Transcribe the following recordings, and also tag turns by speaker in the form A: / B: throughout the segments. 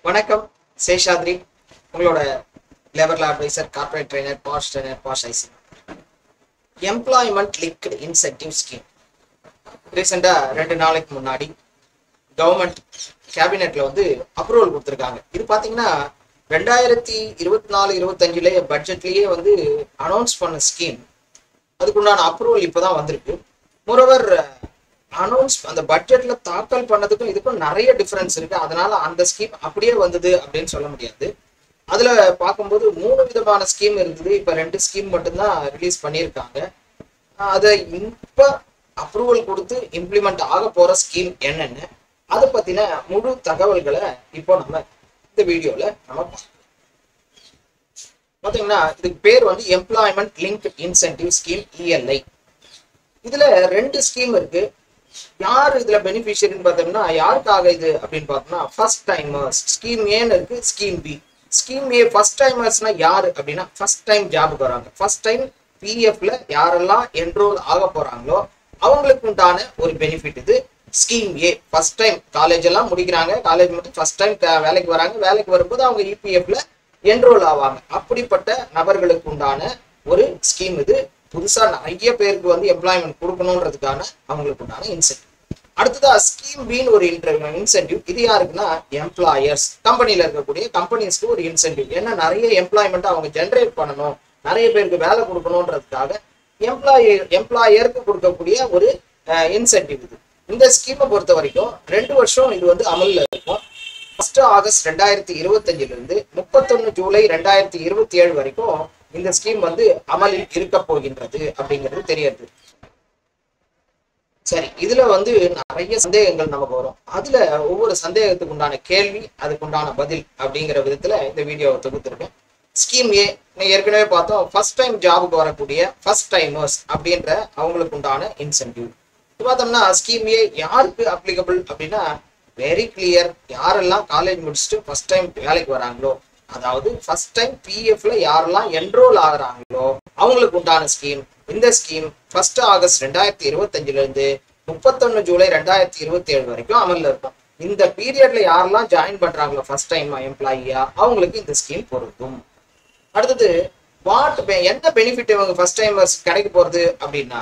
A: வணக்கம். சேஷாத்ரி, உங்களோட labour advisor, corporate trainer, POSH IC. Employment linked incentive scheme ரீசெண்டா 2 நாளைக்கு முன்னாடி கவர்மெண்ட் கேபினெட்ல அப்ரூவல் கொடுத்துருக்காங்க. இது பாத்தீங்கன்னா 2024-25 பட்ஜெட்லயே அனௌன்ஸ் பண்ண ஸ்கீம். அதுக்குண்டான அப்ரூவல் இப்பதான் வந்திருக்கு. மோரோவர் அனௌன்ஸ் அந்த பட்ஜெட்ல தாக்கல் பண்ணதுக்கும் இதுக்கும் நிறைய டிஃபரன்ஸ் இருக்கு. அதனால அந்த ஸ்கீம் அப்படியே வந்தது அப்படின்னு சொல்ல முடியாது. அதுல பார்க்கும்போது 3 விதமான ஸ்கீம் இருந்தது. இப்ப 2 ஸ்கீம் மட்டும்தான் ரிலீஸ் பண்ணியிருக்காங்க. அதை இப்ப அப்ரூவல் கொடுத்து இம்ப்ளிமெண்ட் ஆக போற ஸ்கீம் என்னென்ன, அதை பத்தின முழு தகவல்களை இப்போ நம்ம இந்த வீடியோல நம்ம பாத்தீங்கன்னா, இதுக்கு பேர் employment link incentive scheme, ELI. இதுல 2 ஸ்கீம் இருக்கு. யார் இதுல பெனிஃபிஷியரின்னு பார்த்தோம்னா, யாருக்காக இது அப்படின்னு பார்த்தோம்னா, ஃபர்ஸ்ட் டைமர்ஸ். ஸ்கீம் ஏன்னு இருக்கு, ஸ்கீம் பி. ஸ்கீம் ஏ ஃபர்ஸ்ட் டைமர்ஸ்னா யாரு அப்படின்னா, ஃபர்ஸ்ட் டைம் ஜாபுக்கு வராங்க. ஃபர்ஸ்ட் டைம் பிஎஃப்ல யாரெல்லாம் என்ரோல் ஆக போறாங்களோ அவங்களுக்கு உண்டான ஒரு பெனிஃபிட் இது ஸ்கீம் ஏ. ஃபர்ஸ்ட் டைம் காலேஜ் எல்லாம் முடிக்கிறாங்க, காலேஜ் மட்டும் ஃபர்ஸ்ட் டைம் வேலைக்கு வராங்க. வேலைக்கு வரும்போது அவங்க இபிஎஃப்ல என்ரோல் ஆவாங்க. அப்படிப்பட்ட நபர்களுக்கு உண்டான ஒரு ஸ்கீம் இது. புதுசா நிறைய பேருக்கு எம்ப்ளாய்மெண்ட் கொடுக்கணுன்றதுக்கான அவங்களுக்கு உண்டான இன்சென்டிவ். அடுத்ததா ஸ்கீம் பின்னு ஒரு இன்சென்டிவ். இது யாருக்குன்னா, எம்ப்ளாயர்ஸ். கம்பெனில இருக்கக்கூடிய கம்பெனிஸ்க்கு ஒரு இன்சென்டிவ். ஏன்னா நிறைய எம்ப்ளாய்மெண்ட் அவங்க ஜென்ரேட் பண்ணணும், நிறைய பேருக்கு வேலை கொடுக்கணுன்றதுக்காக எம்ப்ளாயருக்கு கொடுக்கக்கூடிய ஒரு இன்சென்டிவ் இது. இந்த ஸ்கீமை பொறுத்த வரைக்கும் 2 வருஷம் இது அமல்ல இருக்கும். 1 ஆகஸ்ட் 2025 இருந்து 31 ஜூலை 2027 வரைக்கும் இந்த ஸ்கீம் அமலில் இருக்க போகின்றது அப்படிங்கிறது தெரியுது. சரி, இதுல நிறைய சந்தேகங்கள் நமக்கு வரும். அதுல ஒவ்வொரு சந்தேகத்துக்கு உண்டான கேள்வி, அதுக்குண்டான பதில் அப்படிங்கிற விதத்துல இந்த வீடியோவை தொகுத்திருக்கேன். ஸ்கீம் ஏ ஏற்கனவே பார்த்தோம். ஃபர்ஸ்ட் டைம் ஜாபுக்கு வரக்கூடிய ஃபர்ஸ்ட் டைமர்ஸ் அப்படின்ற அவங்களுக்கு உண்டான இன்சென்டிவ். பார்த்தோம்னா ஸ்கீம் ஏ யாருக்கு அப்ளிகபிள் அப்படின்னா, வெரி கிளியர். யாரெல்லாம் காலேஜ் முடிச்சுட்டு ஃபர்ஸ்ட் டைம் வேலைக்கு வராங்களோ, அதாவது ஃபர்ஸ்ட் டைம் பிஎஃப்ல யாரெல்லாம் என்ரோல் ஆகுறாங்களோ அவங்களுக்கு உண்டான ஸ்கீம். இந்த ஸ்கீம் 1 ஆகஸ்ட் 2025 இருந்து 31 ஜூலை 2027 வரைக்கும் அமல்ல இருக்கும். இந்த பீரியட்ல யாரெல்லாம் ஜாயின் பண்றாங்களோ ஃபர்ஸ்ட் டைம் எம்ப்ளாயியா அவங்களுக்கு இந்த ஸ்கீம் பொருந்தும். அடுத்தது என்ன பெனிஃபிட் இவங்க ஃபர்ஸ்ட் டைமர்ஸ் கிடைக்க போறது அப்படின்னா,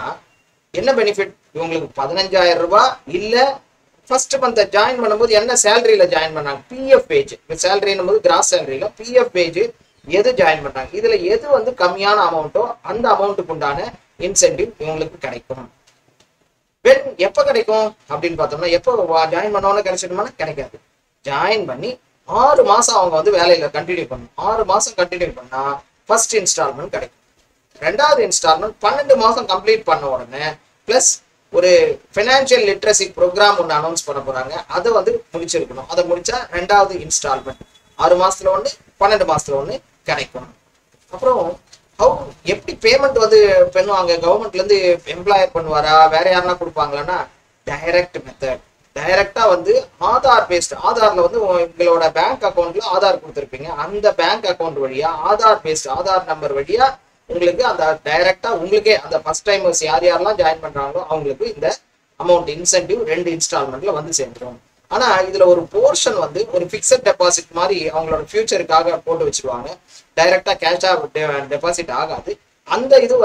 A: என்ன பெனிஃபிட் இவங்களுக்கு 15,000 ரூபாய் இல்ல ஃபர்ஸ்ட் மந்த் ஜாயின் பண்ணும்போது என்ன சேலரியில ஜாயின் பண்ணாங்க, பிஎஃப் பேஜ். சேலரின்னும் போது கிராஸ் சேலரியில பிஎஃப் பேஜ் எது ஜாயின் பண்றாங்க, இதுல எது கம்மியான அமௌண்ட்டோ அந்த அமௌண்ட்டுக்கு உண்டான இன்சென்டிவ் இவங்களுக்கு கிடைக்கும். எப்ப கிடைக்கும் அப்படின்னு பார்த்தோம்னா, எப்போ ஜாயின் பண்ணோன்னு கிடைச்சிடுமானா கிடைக்காது. ஜாயின் பண்ணி 6 மாசம் அவங்க வேலையில கண்டினியூ பண்ணணும். 6 மாசம் கண்டினியூ பண்ணா ஃபர்ஸ்ட் இன்ஸ்டால்மெண்ட் கிடைக்கும். 2வது இன்ஸ்டால்மெண்ட் 12 மாசம் கம்ப்ளீட் பண்ண உடனே பிளஸ் ஒரு ஃபினான்ஷியல் லிட்ரஸி ப்ரோக்ராம் ஒன்று அனௌன்ஸ் பண்ண போறாங்க. அதை முடிச்சிருக்கணும். அதை முடிச்சா 2வது இன்ஸ்டால்மெண்ட் 6 மாசத்துல 1, 12 மாசத்துல 1 கிடைக்கும். அப்புறம் எப்படி பேமெண்ட் பண்ணுவாங்க, கவர்மெண்ட்ல இருந்து எம்ப்ளாயர் பண்ணுவாரா, வேற யாருன்னா கொடுப்பாங்களான்னா, டைரக்ட் மெத்தட். டைரக்டா ஆதார் பேஸ்ட். ஆதார்ல உங்களோட பேங்க் அக்கௌண்ட்ல ஆதார் கொடுத்துருப்பீங்க. அந்த பேங்க் அக்கௌண்ட் வழியா ஆதார் பேஸ்ட், ஆதார் நம்பர் வழியா உங்களுக்கு அந்த டைரக்டா உங்களுக்கே அந்த ஃபர்ஸ்ட் டைமர்ஸ் யாரெல்லாம் ஜாயின் பண்றாங்களோ அவங்களுக்கு இந்த அமௌண்ட் இன்சென்டிவ் 2 இன்ஸ்டால்மெண்ட்ல சேர்ந்துடும். ஆனா இதுல ஒரு போர்ஷன் ஒரு பிக்சட் டெபாசிட் மாதிரி அவங்களோட ஃபியூச்சருக்காக போட்டு வச்சிருவாங்க. டைரக்டா கேஷா டெபாசிட் ஆகாது. அந்த இது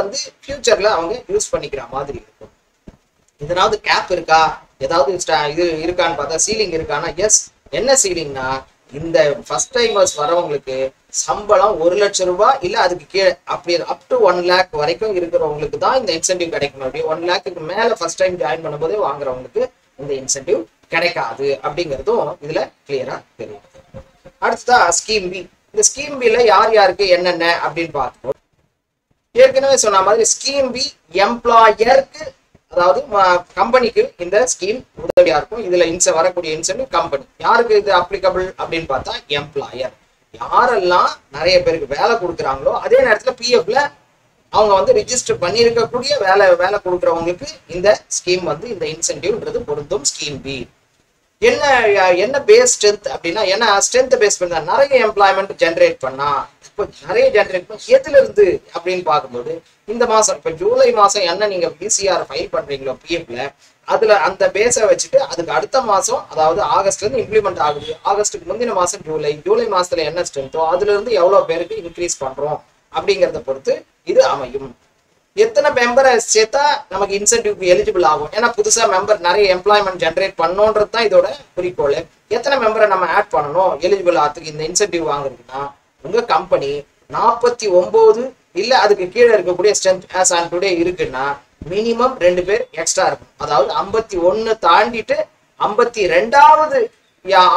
A: ஃபியூச்சர்ல அவங்க யூஸ் பண்ணிக்கிற மாதிரி இருக்கும். இதனாவது கேப் இருக்கா, ஏதாவது இது இருக்கான்னு பார்த்தா சீலிங் இருக்கான்னா, எஸ். என்ன சீலிங்னா, இந்த ஃபர்ஸ்ட் டைமர்ஸ் வரவங்களுக்கு சம்பளம் 1 லட்சம் ரூபாய் இல்ல அதுக்கு கீழே, அப்படி அப் டு 1 லேக் வரைக்கும் இருக்கிறவங்களுக்கு தான் இந்த இன்சென்டிவ் கிடைக்கும். அப்படி 1 லேக்கு மேல ஃபர்ஸ்ட் டைம் ஜாயின் பண்ணும்போதே வாங்குறவங்களுக்கு இந்த இன்சென்டிவ் கிடைக்காது அப்படிங்கிறதும் இதுல கிளியரா தெரியும். அடுத்ததா ஸ்கீம் பி. இந்த ஸ்கீம் பில யாருக்கு என்னென்ன அப்படின்னு பார்ப்போம். ஏற்கனவே சொன்ன மாதிரி ஸ்கீம் பி எம்ப்ளாயருக்கு, அதாவது கம்பெனிக்கு இந்த ஸ்கீம் உதவியா இருக்கும். இதுல வரக்கூடிய இன்சென்டிவ் கம்பெனி. யாருக்கு இது அப்ளிகபிள் அப்படின்னு பார்த்தா, எம்ப்ளாயர். யாரெல்லாம் நிறைய பேருக்கு வேலை கொடுக்குறாங்களோ அதே நேரத்துல பிஎஃப்ல அவங்க ரிஜிஸ்டர் பண்ணி இருக்கக்கூடிய வேலை கொடுக்குறவங்களுக்கு இந்த ஸ்கீம் இந்த இன்சென்டிவ்ன்றது பொருந்தும். ஸ்கீம் பி என்ன பேஸ் ஸ்ட்ரென்த் அப்படின்னா, ஏன்னா ஸ்ட்ரென்த் பேஸ் பண்ணா நிறைய எம்ப்ளாய்மெண்ட் ஜென்ரேட் பண்ணா, இப்போ நிறைய ஜென்ரேட் பண்ண எதுல இருந்து அப்படின்னு பார்க்கும்போது, இந்த மாசம் இப்ப ஜூலை மாசம் என்ன நீங்க பிசிஆர் ஃபைல் பண்றீங்களோ பிஎஃப்ல, அதுல அந்த பேஸை வச்சுட்டு அதுக்கு அடுத்த மாசம், அதாவது ஆகஸ்ட்ல இருந்து இம்ப்ளிமெண்ட் ஆகுது, ஆகஸ்ட்டுக்கு முந்தின மாசம் ஜூலை மாசத்துல என்ன ஸ்ட்ரென்த்தோ அதுல இருந்து எவ்வளவு பேருக்கு இன்க்ரீஸ் பண்றோம் அப்படிங்கிறத பொறுத்து இது அமையும். எத்தனை மெம்பரை சேர்த்தா நமக்கு இன்சென்டிவ்க்கு எலிஜிபிள் ஆகும், ஏன்னா புதுசா மெம்பர் நிறைய எம்ப்ளாய்மெண்ட் ஜென்ரேட் பண்ணோன்றது தான் இதோட குறிக்கோள். எத்தனை மெம்பரை நம்ம ஆட் பண்ணணும் எலிஜிபிள் ஆகிறதுக்கு இந்த இன்சென்டிவ் வாங்குறதுன்னா, உங்க கம்பெனி 49 இல்ல அதுக்கு கீழே இருக்கக்கூடிய ஸ்ட்ரென்த் ஆஸ் ஆன் டுடே இருக்குன்னா மினிமம் 2 பேர் எக்ஸ்ட்ரா இருக்கும். அதாவது 51 தாண்டிட்டு 52வது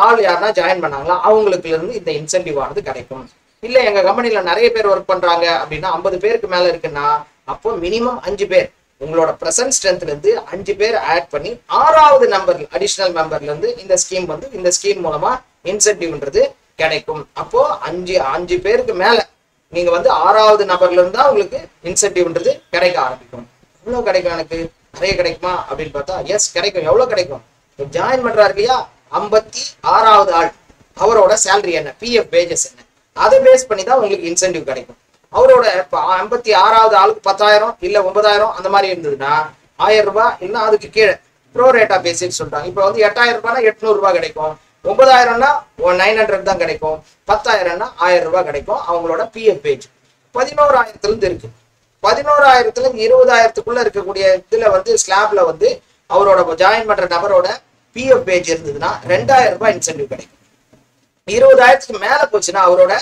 A: ஆள் யாருன்னா ஜாயின் பண்ணாங்களா அவங்களுக்கு இருந்து இந்த இன்சென்டிவ் ஆனது கிடைக்கும். இல்ல எங்க கம்பெனில நிறைய பேர் ஒர்க் பண்றாங்க அப்படின்னா 50 பேருக்கு மேல இருக்குன்னா அப்போ மினிமம் 5 பேர் உங்களோட பிரசன்ட் ஸ்ட்ரென்த்ல இருந்து 5 பேர் ஆட் பண்ணி 6வது நம்பர் அடிஷனல் மெம்பர்ல இருந்து இந்த ஸ்கீம் வந்து இந்த ஸ்கீம் மூலமா இன்சென்டிவ்ன்றது கிடைக்கும். அப்போ 5 பேருக்கு மேல நீங்க வந்து 6வது நபர்ல இருந்தா உங்களுக்கு இன்சென்டிவ்ன்றது கிடைக்க ஆரம்பிக்கும். எவ்வளவு கிடைக்கும், எனக்கு நிறைய கிடைக்குமா அப்படின்னு பார்த்தா எஸ் கிடைக்கும். எவ்வளவு கிடைக்கும், ஜாயின் பண்றாரு இல்லையா 56வது ஆள், அவரோட சேலரி என்ன, பிஎஃப் வேஜஸ் என்ன, அதை பேஸ் பண்ணி தான் உங்களுக்கு இன்சென்டிவ் கிடைக்கும். அவரோட 56வது ஆளுக்கு 10,000 இல்ல 9,000 அந்த மாதிரி இருந்ததுன்னா 1000 ரூபாய் இல்ல அதுக்கு கீழே ப்ரோ ரேட்டா பேசிட்டு சொல்றாங்க. இப்போ வந்து 8,000 ரூபாய்னா 800 ரூபாய் கிடைக்கும், 9,000னா 900 தான் கிடைக்கும், 10,000னா 1000 ரூபாய் கிடைக்கும். அவங்களோட பிஎஃப் பேஜ் 11,000 இருந்து இருக்கு. 11,000 20,000க்குள்ள இருக்கக்கூடிய இதுல வந்து ஸ்லாப்ல வந்து அவரோட ஜாயின் பண்ற நபரோட பிஎஃப் பேஜ் இருந்ததுன்னா 2,000 ரூபாய் இன்சென்டிவ் கிடைக்கும். 20,000க்கு மேல போச்சுன்னா அவரோட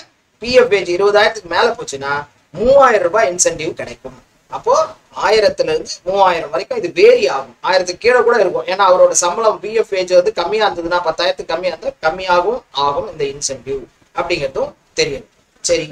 A: பிஎஃப் பேஜ் 20,000க்கு மேல போச்சுன்னா 3,000 ரூபாய் இன்சென்டிவ் கிடைக்கும். அப்போ 1000ல இருந்து 3,000 வரைக்கும் இது வேரி ஆகும். 1000க்கு கீழே கூட இருக்கும், ஏன்னா அவரோட சம்பளம் பிஎஃப் பேஜ் வந்து கம்மியா இருந்ததுன்னா 10,000க்கு கம்மியா இருந்தா கம்மியாகவும் ஆகும் இந்த இன்சென்டிவ் அப்படிங்கிறதும் தெரியும். சரி,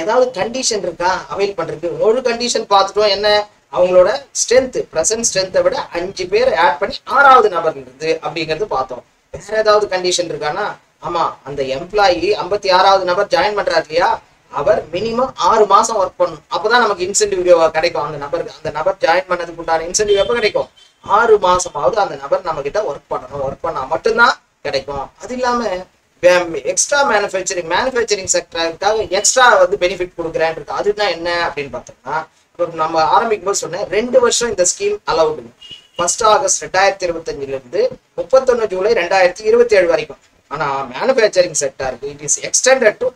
A: ஏதாவது கண்டிஷன் இருக்கா அவைல் பண்றதுக்கு? ஒரு கண்டிஷன் பார்த்துட்டோம், என்ன அவங்களோட ஸ்ட்ரென்த் பிரசன்ட் ஸ்ட்ரென்த்தை விட 5 பேர் ஆட் பண்ணி 6வது நபர் இருந்து அப்படிங்கிறது பார்த்தோம். வேற ஏதாவது கண்டிஷன் இருக்கானா? ஆமா, அந்த எம்ப்ளாயி 56வது நபர் ஜாயின் பண்றாரு இல்லையா, அவர் மினிமம் 6 மாசம் ஒர்க் பண்ணணும். அப்பதான் நமக்கு இன்சென்டிவ் கிடைக்கும். அந்த நபர் ஜாயின் பண்ணதுக்கு உண்டான இன்சென்டிவ் எப்ப கிடைக்கும்? 6 மாசமாவது அந்த நபர் நம்ம கிட்ட ஒர்க் பண்ணணும். ஒர்க் பண்ணா மட்டும்தான் கிடைக்கும். அது இல்லாம எக்ஸ்ட்ரா மேனுஃபேக்சரிங் செக்டருக்காக எக்ஸ்ட்ரா வந்து பெனிஃபிட் கொடுக்குறேன் இருக்கு. அதுதான் என்ன அப்படின்னு பார்த்தோம்னா, நம்ம ஆரம்பிக்கும் போது சொன்னேன் 2 வருஷம் இந்த ஸ்கீம் அலவுடு. 1 ஆகஸ்ட் 2025 இருந்து 31 ஜூலை 2027 வரைக்கும். ஆனா மேனுஃபேக்சரிங் செக்டருக்கு it is extended to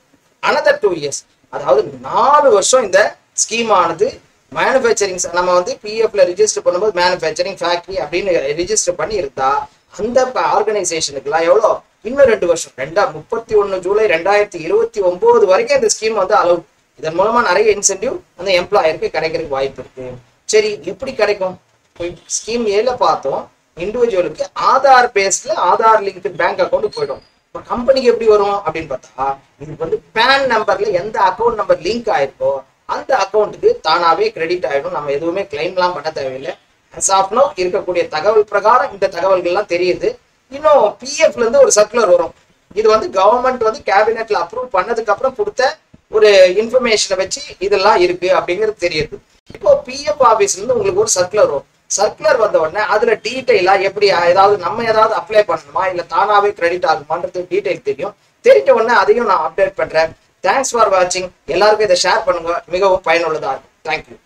A: another 2 years. அதாவது 4 வருஷம் இந்த ஸ்கீம் ஆனது மேனுஃபேக்சரிங் நம்ம வந்து பிஎஃப்ல ரிஜிஸ்டர் பண்ணும்போது மேனுஃபேக்சரிங் ஃபேக்டரி அப்படின்னு ரிஜிஸ்டர் பண்ணி இருந்தா அந்த ஆர்கனைசேஷனுக்குலாம் எவ்வளோ இன்னும் 2 வருஷம் 31 ஜூலை 2029 வரைக்கும் இந்த ஸ்கீம் வந்து அலவுட். இதன் மூலமா நிறைய இன்சென்டிவ் அந்த எம்ப்ளாயருக்கு கிடைக்கிறதுக்கு வாய்ப்பு இருக்கு. சரி, எப்படி கிடைக்கும்? ஸ்கீம் ஏல பார்த்தோம், இண்டிவிஜுவலுக்கு ஆதார் பேஸ்ட்ல ஆதார் லிங்க் பேங்க் அக்கௌண்ட் போயிடும். இப்போ கம்பெனிக்கு எப்படி வரும் அப்படின்னு பார்த்தா, இதுக்கு வந்து பேன் நம்பர்ல எந்த அக்கௌண்ட் நம்பர் லிங்க் ஆயிருக்கோ அந்த அக்கௌண்ட்டுக்கு தானாவே கிரெடிட் ஆயிடும். நம்ம எதுவுமே கிளைம்லாம் பண்ண தேவையில்லை. as of now இருக்கக்கூடிய தகவல் பிரகாரம் இந்த தகவல்கள்லாம் தெரியுது. இன்னும் பிஎஃப்ல இருந்து ஒரு சர்க்குலர் வரும். இது வந்து கவர்மெண்ட் வந்து கேபினெட்ல அப்ரூவ் பண்ணதுக்கு அப்புறம் கொடுத்த ஒரு இன்ஃபர்மேஷனை வச்சு இதெல்லாம் இருக்கு அப்படிங்கிறது தெரியுது. இப்போ பிஎஃப் ஆபீஸ்ல இருந்து உங்களுக்கு ஒரு சர்க்குலர் வரும். சர்க்குலர் வந்த உடனே அதுல டீட்டெயிலா எப்படி ஏதாவது அப்ளை பண்ணணுமா இல்ல தானாவே கிரெடிட் ஆகுமான்றது டீட்டெயில் தெரியும். தெரிஞ்ச உடனே அதையும் நான் அப்டேட் பண்றேன். தேங்க்ஸ் ஃபார் வாட்சிங். எல்லாருக்கும் இதை ஷேர் பண்ணுங்க, மிகவும் பயனுள்ளதா இருக்கும். தேங்க்யூ.